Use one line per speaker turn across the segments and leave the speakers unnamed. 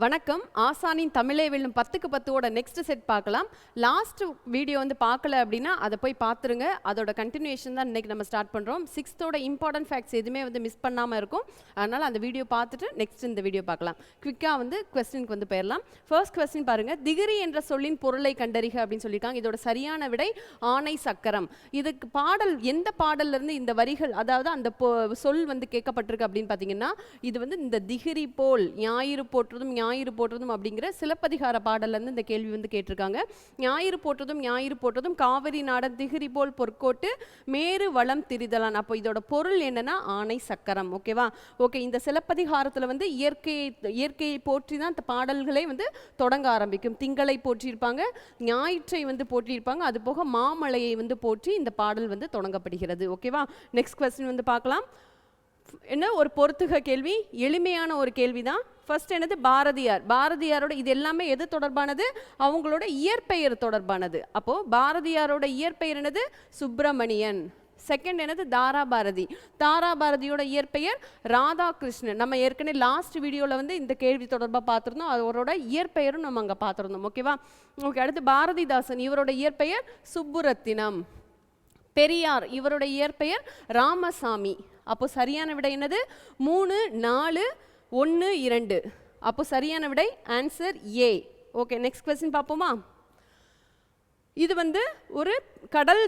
வணக்கம். ஆசானின் தமிழே வெல்லும் 10க்கு 10 நெக்ஸ்ட் செட் பார்க்கலாம். லாஸ்ட் வீடியோ வந்து பார்க்கல அப்படின்னா அதை போய் பார்த்துருங்க. அதோட கண்டினியூஷன் தான் இன்னைக்கு நம்ம ஸ்டார்ட் பண்ணுறோம். 6th இம்பார்ட்டன்ட் ஃபேக்ட்ஸ் எதுவுமே வந்து மிஸ் பண்ணாமல் இருக்கும். அதனால் அந்த வீடியோ பார்த்துட்டு நெக்ஸ்ட் இந்த வீடியோ பார்க்கலாம். குவிக்காக வந்து கொஸ்டினுக்கு வந்து போயிடலாம். ஃபர்ஸ்ட் கொஸ்டின் பாருங்க. திகிரி என்ற சொல்லின் பொருளை கண்டறிக அப்படின்னு சொல்லியிருக்காங்க. இதோட சரியான விடை ஆணை சக்கரம். இதுக்கு பாடல் எந்த பாடல்ல இருந்து இந்த வரிகள், அதாவது அந்த சொல் வந்து கேட்கப்பட்டிருக்கு அப்படின்னு பார்த்தீங்கன்னா, இது வந்து இந்த திகிரி போல் ஞாயிறு போற்றுதும் ஞாயிறு போற்றுதும் அப்படிங்கிற சிலப்பதிகார பாடல்ல இருந்து இந்த கேள்வி வந்து கேட்டிருக்காங்க. ஞாயிறு போற்றுதும் காவிரி நாடன் திகிரி போல் பொற்கோட்டு மேரு வளம் திரிதலான். அப்போ இதோட பொருள் என்னன்னா ஆணை சக்கரம். ஓகேவா? ஓகே. இந்த சிலப்பதிகாரத்துல வந்து இயற்கையை போற்றி தான் இந்த பாடல்களே வந்து தொடங்க ஆரம்பிக்கும். திங்களை போற்றியிருப்பாங்க, ஞாயிற்றை வந்து போற்றியிருப்பாங்க, அது போக மாமலையை வந்து போற்றி இந்த பாடல் வந்து தொடங்கப்படுகிறது. ஓகேவா? நெக்ஸ்ட் கொஸ்டின் வந்து பார்க்கலாம். என்ன ஒரு பொறுத்துக கேள்வி, எளிமையான ஒரு கேள்விதான். ஃபர்ஸ்ட் என்னது? பாரதியாரோட இது எல்லாமே எது தொடர்பானது? அவங்களோட இயற்பெயர் தொடர்பானது. அப்போ பாரதியாரோட இயற்பெயர் என்னது? சுப்பிரமணியன். செகண்ட் என்னது? தாராபாரதியோட இயற்பெயர் ராதாகிருஷ்ணன். நம்ம ஏற்கனவே லாஸ்ட் வீடியோவில் வந்து இந்த கேள்வி தொடர்பாக பார்த்துருந்தோம். அவரோட இயற்பெயரும் நம்ம அங்கே பார்த்துருந்தோம். ஓகேவா? ஓகே. அடுத்து பாரதிதாசன், இவரோட இயற்பெயர் சுப்புரத்தினம். பெரியார், இவரோட இயற்பெயர் ராமசாமி. அப்போ சரியான விடை என்னது? 3, 4, 1, 2. அப்போ சரியான விடை answer A. Okay. Next question பார்ப்போமா? இது வந்து ஒரு கடல்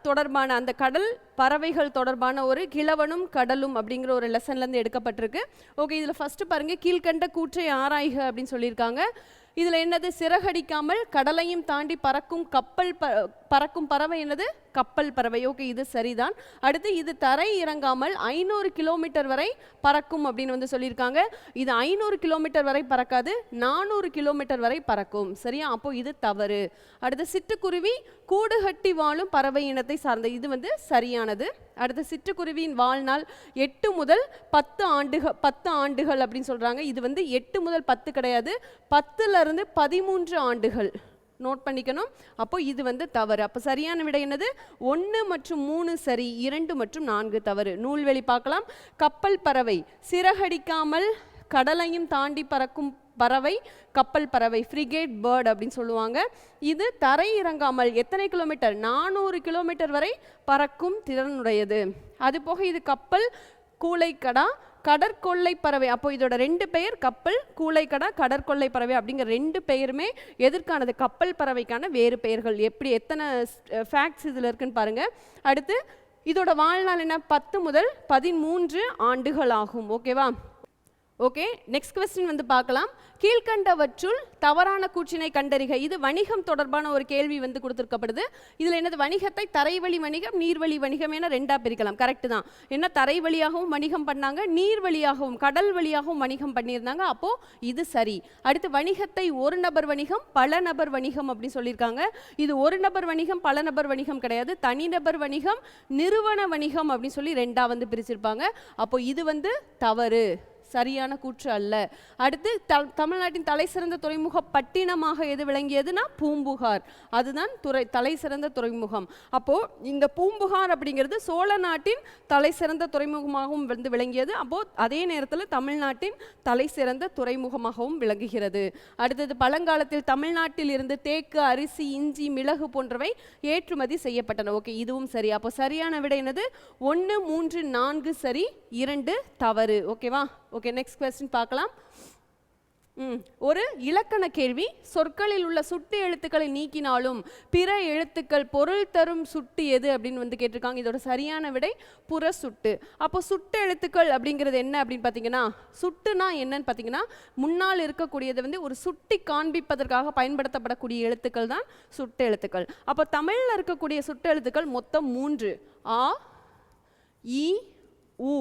தொடர்பான, அந்த கடல் பறவைகள் தொடர்பான ஒரு கிழவனும் கடலும் அப்படிங்கிற ஒரு லெசன்லேருந்து எடுக்கப்பட்டிருக்கு. ஓகே. இதில் ஃபர்ஸ்ட் பாருங்க, கீழ்கண்ட கூற்றை ஆராய்க அப்படின்னு சொல்லியிருக்காங்க. இதில் என்னது? சிறகடிக்காமல் கடலையும் தாண்டி பறக்கும் பறவை என்னது? கப்பல் பறவை. ஓகே, இது சரிதான். அடுத்து இது தரை இறங்காமல் 500 கிலோமீட்டர் வரை பறக்கும் அப்படின்னு வந்து சொல்லியிருக்காங்க. இது 500 கிலோமீட்டர் வரை பறக்காது, 400 கிலோமீட்டர் வரை பறக்கும். சரியா? அப்போ இது தவறு. அடுத்து சிட்டுக்குருவி கூடு கட்டி வாழும் பறவை இனத்தை சார்ந்த, இது வந்து சரியானது. அடுத்து சிட்டுக்குருவியின் வாழ்நாள் 8 முதல் 10 ஆண்டுகள் அப்படின்னு சொல்றாங்க. இது வந்து 8 முதல் 10 கிடையாது, 10ல இருந்து 13 ஆண்டுகள். நோட் பண்ணிக்கணும். அப்போ இது வந்து தவறு. அப்போ சரியான விடை என்னது? 1 மற்றும் 3 சரி, 2 மற்றும் 4 தவறு. நூல்வெளி பார்க்கலாம். கப்பல் பறவை சிறகடிக்காமல் கடலையும் தாண்டி பறக்கும் பறவை கப்பல் பறவை, ஃப்ரிகேட் பேர்ட் அப்படின்னு சொல்லுவாங்க. இது தரை இறங்காமல் எத்தனை கிலோமீட்டர்? 400 கிலோமீட்டர் வரை பறக்கும் திறனுடையது. அது போக இது கப்பல் கூளைக்கடா கடற்கொள்ளை பறவை. அப்போ இதோட 2 பெயர் கப்பல் கூளைக்கடா கடற்கொள்ளை பறவை அப்படிங்கிற 2 பெயருமே எதற்கானது? கப்பல் பறவைக்கான வேறு பெயர்கள். எப்படி எத்தனை ஃபேக்ட்ஸ் இதில் இருக்குன்னு பாருங்க. அடுத்து இதோட வாழ்நாள் என்ன? 10 முதல் 13 ஆண்டுகள் ஆகும். ஓகேவா? ஓகே. நெக்ஸ்ட் கொஸ்டின் வந்து பார்க்கலாம். கீழ்கண்டவற்றுள் தவறான கூற்றினை கண்டறிக. இது வணிகம் தொடர்பான ஒரு கேள்வி வந்து கொடுத்துருக்கப்படுது. இதில் என்னது? வணிகத்தை தரைவழி வணிகம் நீர்வழி வணிகம் என 2ஆக பிரிக்கலாம். கரெக்டு தான். என்ன, தரை வழியாகவும் வணிகம் பண்ணாங்க, நீர் வழியாகவும் கடல் வழியாகவும் வணிகம் பண்ணியிருந்தாங்க. அப்போ இது சரி. அடுத்து வணிகத்தை ஒரு நபர் வணிகம் பல நபர் வணிகம் அப்படின்னு சொல்லியிருக்காங்க. இது ஒரு நபர் வணிகம் பல நபர் வணிகம் கிடையாது, தனிநபர் வணிகம் நிறுவன வணிகம் அப்படின்னு சொல்லி 2ஆ வந்து பிரிச்சிருப்பாங்க. அப்போ இது வந்து தவறு, சரியான கூற்று அல்ல. அடுத்து தமிழ்நாட்டின் தலை சிறந்த துறைமுக பட்டினமாக எது விளங்கியதுன்னா பூம்புகார். அதுதான் தலை சிறந்த துறைமுகம். அப்போ இந்த பூம்புகார் அப்படிங்கிறது சோழ நாட்டின் தலை சிறந்த துறைமுகமாகவும் வந்து விளங்கியது. அப்போ அதே நேரத்தில் தமிழ்நாட்டின் தலை சிறந்த துறைமுகமாகவும் விளங்குகிறது. அடுத்தது பழங்காலத்தில் தமிழ்நாட்டில் இருந்து தேக்கு, அரிசி, இஞ்சி, மிளகு போன்றவை ஏற்றுமதி செய்யப்பட்டன. ஓகே, இதுவும் சரி. அப்போ சரியான விடை என்னது? 1, 3, 4 சரி, 2 தவறு. ஓகேவா? ஓகே. நெக்ஸ்ட் கொஸ்டின் பார்க்கலாம். ஒரு இலக்கண கேள்வி. சொற்களில் உள்ள சுட்டு எழுத்துக்களை நீக்கினாலும் பிற எழுத்துக்கள் பொருள் தரும் சுட்டு எது அப்படின்னு வந்து கேட்டிருக்காங்க. இதோட சரியான விடை புற சுட்டு. அப்போ சுட்டு எழுத்துக்கள் அப்படிங்கிறது என்ன அப்படின்னு பார்த்தீங்கன்னா, சுட்டுனா என்னன்னு பார்த்தீங்கன்னா, முன்னால் இருக்கக்கூடியது வந்து ஒரு சுட்டி காண்பிப்பதற்காக பயன்படுத்தப்படக்கூடிய எழுத்துக்கள் தான் சுட்டு எழுத்துக்கள். அப்போ தமிழில் இருக்கக்கூடிய சுட்டு எழுத்துக்கள் மொத்தம் 3: ஆ, இ, ஊ.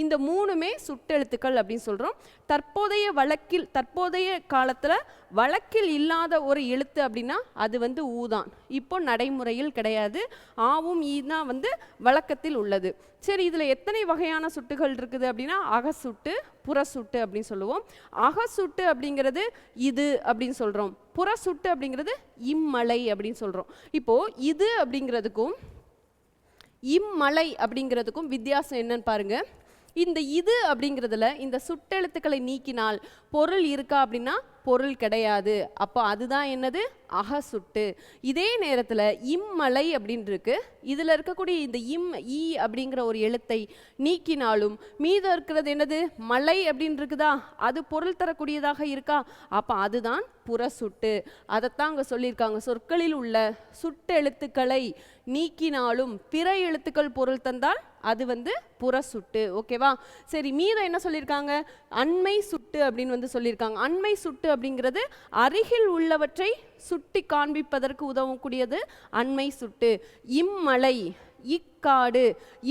இந்த 3மே சுட்டெழுத்துக்கள் அப்படின்னு சொல்கிறோம். தற்போதைய காலத்தில் வழக்கில் இல்லாத ஒரு எழுத்து அப்படின்னா அது வந்து ஊதான். இப்போ நடைமுறையில் கிடையாது. ஆவும் ஈ தான் வந்து வழக்கத்தில் உள்ளது. சரி, இதில் எத்தனை வகையான சுட்டுகள் இருக்குது அப்படின்னா, அகசுட்டு புறசுட்டு அப்படின்னு சொல்லுவோம். அகசுட்டு அப்படிங்கிறது இது அப்படின்னு சொல்கிறோம், புறசுட்டு அப்படிங்கிறது இம்மலை அப்படின்னு சொல்கிறோம். இப்போது இது அப்படிங்கிறதுக்கும் இம்மலை அப்படிங்கிறதுக்கும் வித்தியாசம் என்னன்னு பாருங்க. இந்த இது அப்படிங்கிறதுல இந்த சுட்டெழுத்துக்களை நீக்கினால் பொருள் இருக்கா அப்படின்னா பொருள் கிடையாது. அப்போ அதுதான் என்னது? அகசுட்டு. இதே நேரத்தில் இம்மலை அப்படின்னு இருக்கு. இதில் இருக்கக்கூடிய இந்த ஈ அப்படிங்கிற ஒரு எழுத்தை நீக்கினாலும் மீதம் இருக்கிறது என்னது? மலை அப்படின்னு இருக்குதா? அது பொருள் தரக்கூடியதாக இருக்கா? அப்போ அதுதான் புறசுட்டு. அதைத்தான் அங்கே சொல்லியிருக்காங்க. சொற்களில் உள்ள சுட்டெழுத்துக்களை நீக்கினாலும் பிற எழுத்துக்கள் பொருள் தந்தால் அது வந்து புறசுட்டு. ஓகேவா? சரி, மீதம் என்ன சொல்லியிருக்காங்க? அண்மை சுட்டு அப்படின்னு வந்து சொல்லியிருக்காங்க. அண்மை சுட்டு அப்படிங்கிறது அருகில் உள்ளவற்றை சுட்டி காண்பிப்பதற்கு உதவக்கூடியது அண்மை சுட்டு. இம்மலை, இக்காடு,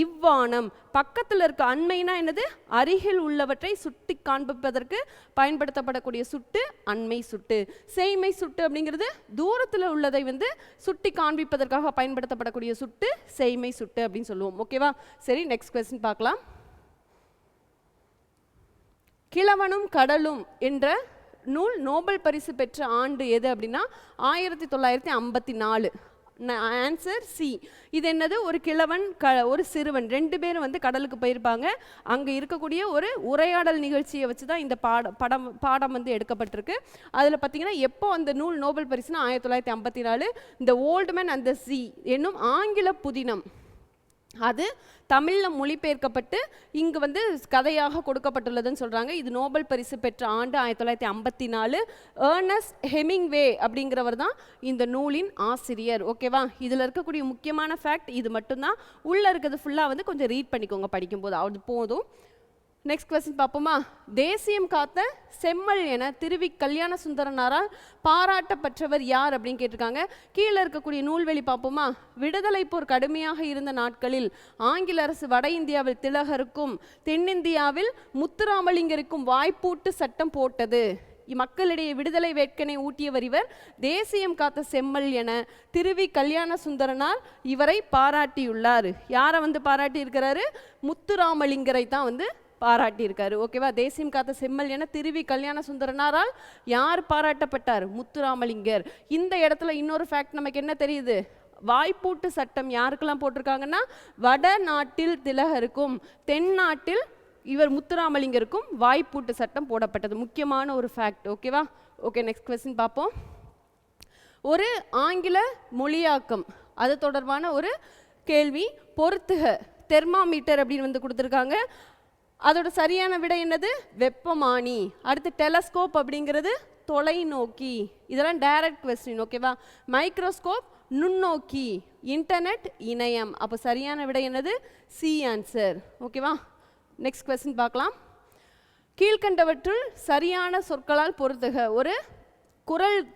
இவ்வானம், பக்கத்தில் இருக்க அண்மைனா என்னது? அருகில் உள்ளவற்றை சுட்டி காண்பிப்பதற்கு பயன்படுத்தப்படக்கூடிய சுட்டு அண்மை சுட்டு. செய்மை சுட்டு அப்படிங்கிறது தூரத்தில் உள்ளதை வந்து சுட்டி காண்பிப்பதற்காக பயன்படுத்தப்படக்கூடிய சுட்டு செய்மை சுட்டு அப்படின்னு சொல்லுவோம். ஓகேவா? சரி, நெக்ஸ்ட் கொஸ்டின் பார்க்கலாம். கிழவனும் கடலும் என்ற நூல் நோபல் பரிசு பெற்ற ஆண்டு எது அப்படின்னா 1954. Answer C. இது என்னது? ஒரு கிழவன் ஒரு சிறுவன் ரெண்டு பேரும் வந்து கடலுக்கு போயிருப்பாங்க. அங்கே இருக்கக்கூடிய ஒரு உரையாடல் நிகழ்ச்சியை வச்சு தான் இந்த பாடம் வந்து எடுக்கப்பட்டிருக்கு. அதில் பார்த்தீங்கன்னா எப்போ அந்த நூல் நோபல் பரிசுனா 1954. இந்த old man and the C என்னும் ஆங்கில புதினம் அது தமிழில் மொழிபெயர்க்கப்பட்டு இங்கு வந்து கதையாக கொடுக்கப்பட்டுள்ளதுன்னு சொல்கிறாங்க. இது நோபல் பரிசு பெற்ற ஆண்டு 1954. ஏர்னஸ்ட் ஹெமிங்வே அப்படிங்கிறவர் தான் இந்த நூலின் ஆசிரியர். ஓகேவா? இதில் இருக்கக்கூடிய முக்கியமான ஃபேக்ட் இது மட்டும்தான். உள்ளே இருக்கிறது ஃபுல்லாக வந்து கொஞ்சம் ரீட் பண்ணிக்கோங்க படிக்கும்போது, அது போதும். நெக்ஸ்ட் கொஸ்டின் பார்ப்போமா? தேசியம் காத்த செம்மல் என திருவி கல்யாண சுந்தரனாரால் பாராட்டப்பட்டவர் யார் அப்படின்னு கேட்டிருக்காங்க. கீழே இருக்கக்கூடிய நூல்வெளி பார்ப்போமா? விடுதலை போர் கடுமையாக இருந்த நாட்களில் ஆங்கில அரசு வட இந்தியாவில் திலகருக்கும் தென்னிந்தியாவில் முத்துராமலிங்கருக்கும் வாய்ப்பூட்டு சட்டம் போட்டது. மக்களிடையே விடுதலை வேட்கனை ஊட்டியவர் இவர். தேசியம் காத்த செம்மல் என திருவி கல்யாண சுந்தரனார் இவரை பாராட்டியுள்ளார். யாரை வந்து பாராட்டி இருக்கிறாரு? முத்துராமலிங்கரை தான் வந்து பாராட்டியிருக்காரு. ஓகேவா? தேசியம் காத்த செம்மல் என திருவி கல்யாண சுந்தரனாரால் யார் பாராட்டப்பட்டார்? முத்துராமலிங்கர். இந்த இடத்துல இன்னொரு ஃபேக்ட் நமக்கு என்ன தெரியுது? வாய்ப்பூட்டு சட்டம் யாருக்கெல்லாம் போட்டிருக்காங்கன்னா வட நாட்டில் திலகருக்கும் தென்னாட்டில் இவர் முத்துராமலிங்கருக்கும் வாய்ப்பூட்டு சட்டம் போடப்பட்டது. முக்கியமான ஒரு ஃபேக்ட். ஓகேவா? ஓகே, நெக்ஸ்ட் கொஸ்டின் பார்ப்போம். ஒரு ஆங்கில மொழியாக்கம் அது தொடர்பான ஒரு கேள்வி. பொறுத்துக. தெர்மாமீட்டர் அப்படின்னு வந்து கொடுத்துருக்காங்க. அதோட சரியான விடை என்னது? வெப்பமானி. அடுத்து டெலஸ்கோப் அப்படிங்கிறது தொலைநோக்கி. இதெல்லாம் டைரக்ட் கொஸ்டின். ஓகேவா? மைக்ரோஸ்கோப் நுண்ணோக்கி. இன்டர்நெட் இணையம். அப்போ சரியான விடை என்னது? C answer. ஓகேவா? நெக்ஸ்ட் கொஸ்டின் பார்க்கலாம். கீழ்கண்டவற்றுள் சரியான சொற்களால் பொறுத்துக. ஒரு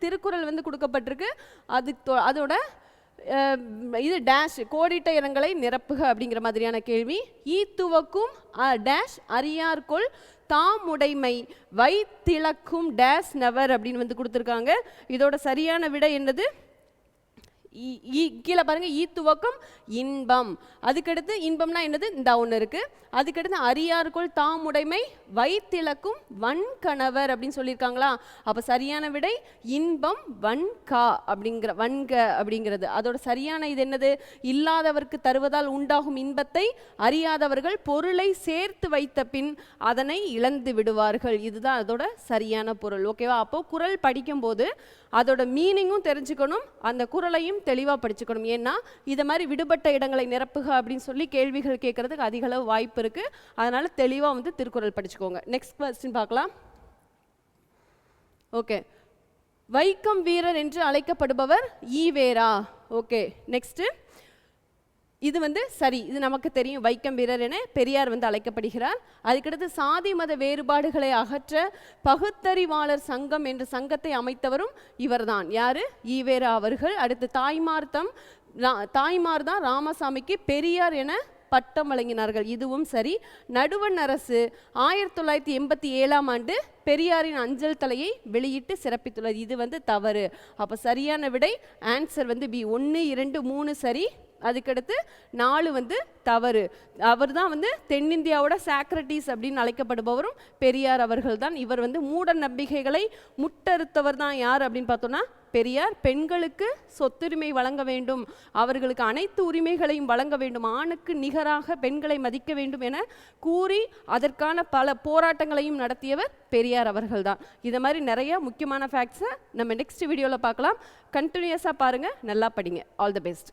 திருக்குறள் வந்து கொடுக்கப்பட்டிருக்கு. அதோட இது டேஷ் கோடிட்ட இடங்களை நிரப்புக அப்படிங்கிற மாதிரியான கேள்வி. ஈத்துவக்கும் டேஷ் அறியார்கொள் தாமுடைமை வைத்திளக்கும் டேஷ் நவர் அப்படின்னு வந்து கொடுத்துருக்காங்க. இதோட சரியான விடை என்னது? கீழே பாருங்க, ஈத்துவக்கம் இன்பம். அதுக்கடுத்து இன்பம்னா என்னது? இந்த ஒன்று இருக்கு. அதுக்கடுத்து அரியார்கொள் தாமுடைமை வைத்திளக்கும் வன்கணவர் அப்படின்னு சொல்லியிருக்காங்களா? அப்போ சரியான விடை இன்பம் வன்கா அப்படிங்கிற வன்க அப்படிங்கிறது. அதோட சரியான இது என்னது? இல்லாதவர்க்கு தருவதால் உண்டாகும் இன்பத்தை அறியாதவர்கள் பொருளை சேர்த்து வைத்த பின் அதனை இழந்து விடுவார்கள். இதுதான் அதோட சரியான பொருள். ஓகேவா? அப்போ குறள் படிக்கும்போது அதோட மீனிங்கும் தெரிஞ்சுக்கணும், அந்த குறளையும் தெளிவாக படிச்சுக்கணும். ஏன்னா இதை மாதிரி விடுபட்ட இடங்களை நிரப்புக அப்படின்னு சொல்லி கேள்விகள் கேட்கறதுக்கு அதிக அளவு வாய்ப்பு இருக்கு. அதனால தெளிவாக வந்து திருக்குறள் படிச்சுக்கோங்க. நெக்ஸ்ட் கொஸ்டின் பார்க்கலாம். ஓகே, வைக்கம் வீரர் என்று அழைக்கப்படுபவர் ஈவேரா. ஓகே, நெக்ஸ்ட் இது வந்து சரி, இது நமக்கு தெரியும். வைக்கம் வீரர் என பெரியார் வந்து அழைக்கப்படுகிறார். அதுக்கடுத்து சாதி மத வேறுபாடுகளை அகற்ற பகுத்தறிவாளர் சங்கம் என்ற சங்கத்தை அமைத்தவரும் இவர்தான். யாரு? ஈவேரா அவர்கள். அடுத்து தாய்மார் தான் ராமசாமிக்கு பெரியார் என பட்டம் வழங்கினார்கள். இதுவும் சரி. நடுவண் அரசு 1987ஆம் ஆண்டு பெரியாரின் அஞ்சல் தலையை வெளியிட்டு சிறப்பித்துள்ளது. இது வந்து தவறு. அப்போ சரியான விடை ஆன்சர் வந்து பி. 1, 2, 3 சரி, அதுக்கடுத்து 4 வந்து தவறு. அவர் தான் வந்து தென்னிந்தியாவோட சாக்ரட்டிஸ் அப்படின்னு அழைக்கப்படுபவரும் பெரியார் அவர்கள் தான். இவர் வந்து மூட நம்பிக்கைகளை முட்டறுத்தவர் தான் யார் அப்படின்னு பார்த்தோம்னா பெரியார். பெண்களுக்கு சொத்துரிமை வழங்க வேண்டும், அவர்களுக்கு அனைத்து உரிமைகளையும் வழங்க வேண்டும், ஆணுக்கு நிகராக பெண்களை மதிக்க வேண்டும் என கூறி அதற்கான பல போராட்டங்களையும் நடத்தியவர் பெரியார் அவர்கள் தான். இதை மாதிரி நிறைய முக்கியமான ஃபேக்ட்ஸை நம்ம நெக்ஸ்ட் வீடியோவில் பார்க்கலாம். கண்டினியூஸாக பாருங்கள், நல்லா படிங்க. All the best.